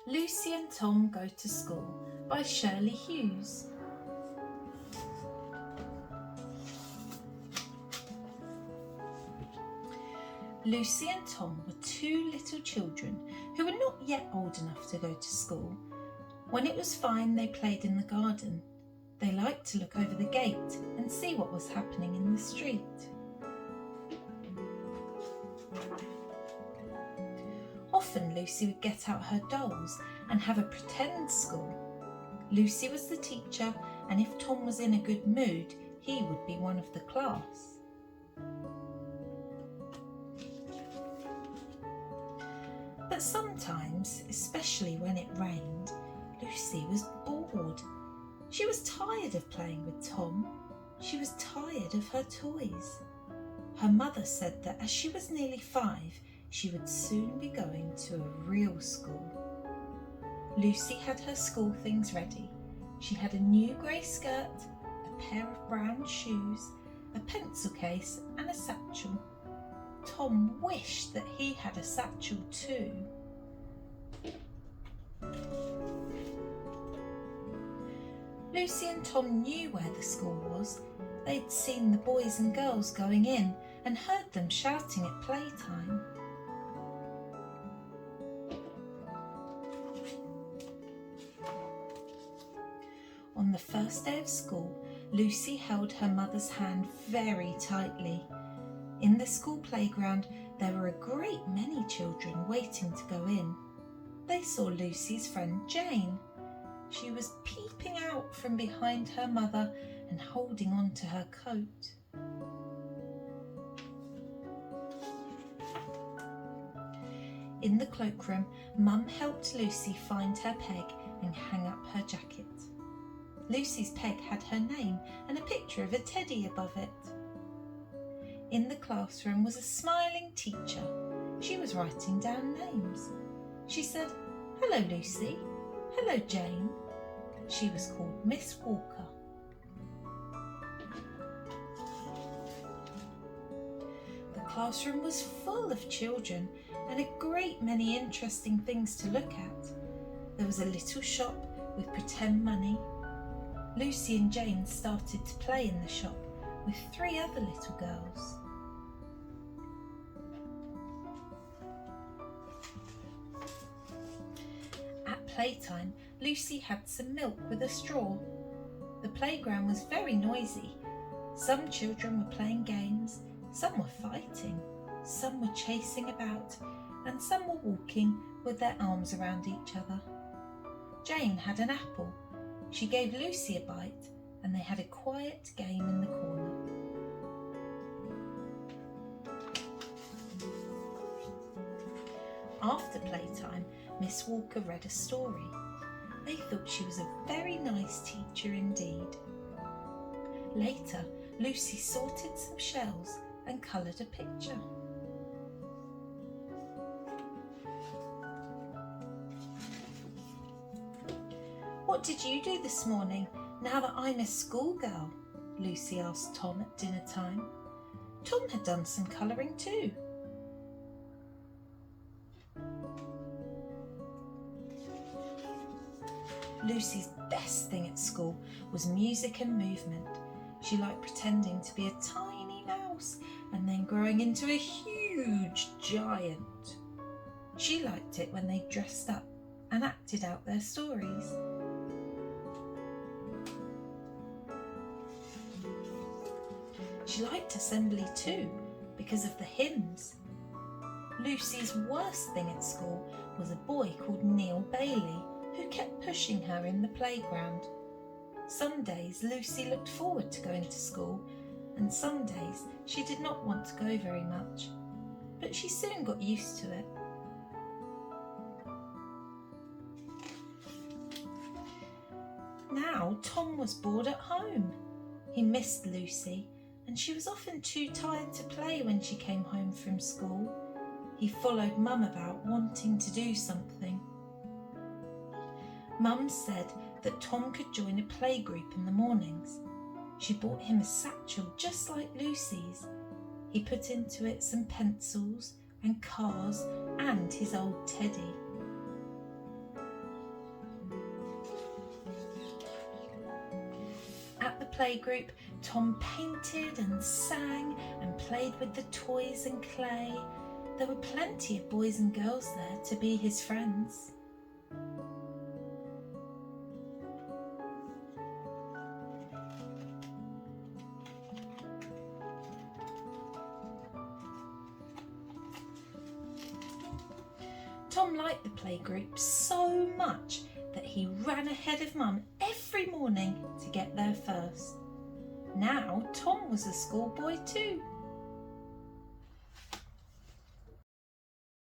Lucy and Tom Go to School by Shirley Hughes. Lucy and Tom were two little children who were not yet old enough to go to school. When it was fine, they played in the garden. They liked to look over the gate and see what was happening in the street. Often Lucy would get out her dolls and have a pretend school. Lucy was the teacher, and if Tom was in a good mood, he would be one of the class. But sometimes, especially when it rained, Lucy was bored. She was tired of playing with Tom. She was tired of her toys. Her mother said that as she was nearly 5, she would soon be going to a real school. Lucy had her school things ready. She had a new grey skirt, a pair of brown shoes, a pencil case and a satchel. Tom wished that he had a satchel too. Lucy and Tom knew where the school was. They'd seen the boys and girls going in and heard them shouting at playtime. On the first day of school, Lucy held her mother's hand very tightly. In the school playground, there were a great many children waiting to go in. They saw Lucy's friend Jane. She was peeping out from behind her mother and holding on to her coat. In the cloakroom, Mum helped Lucy find her peg and hang up her jacket. Lucy's peg had her name and a picture of a teddy above it. In the classroom was a smiling teacher. She was writing down names. She said, "Hello, Lucy. Hello, Jane." She was called Miss Walker. The classroom was full of children and a great many interesting things to look at. There was a little shop with pretend money. Lucy and Jane started to play in the shop with 3 other little girls. At playtime, Lucy had some milk with a straw. The playground was very noisy. Some children were playing games, some were fighting, some were chasing about, and some were walking with their arms around each other. Jane had an apple. She gave Lucy a bite, and they had a quiet game in the corner. After playtime, Miss Walker read a story. They thought she was a very nice teacher indeed. Later, Lucy sorted some shells and coloured a picture. "What did you do this morning, now that I'm a schoolgirl?" Lucy asked Tom at dinner time. Tom had done some colouring too. Lucy's best thing at school was music and movement. She liked pretending to be a tiny mouse and then growing into a huge giant. She liked it when they dressed up and acted out their stories. She liked assembly too, because of the hymns. Lucy's worst thing at school was a boy called Neil Bailey, who kept pushing her in the playground. Some days Lucy looked forward to going to school, and some days she did not want to go very much, but she soon got used to it. Now Tom was bored at home. He missed Lucy, and she was often too tired to play when she came home from school. He followed Mum about, wanting to do something. Mum said that Tom could join a playgroup in the mornings. She bought him a satchel just like Lucy's. He put into it some pencils and cars and his old teddy. playgroup, Tom painted and sang and played with the toys and clay. There were plenty of boys and girls there to be his friends. Tom liked the playgroup so much that he ran ahead of Mum every morning to get there first. Now Tom was a schoolboy too,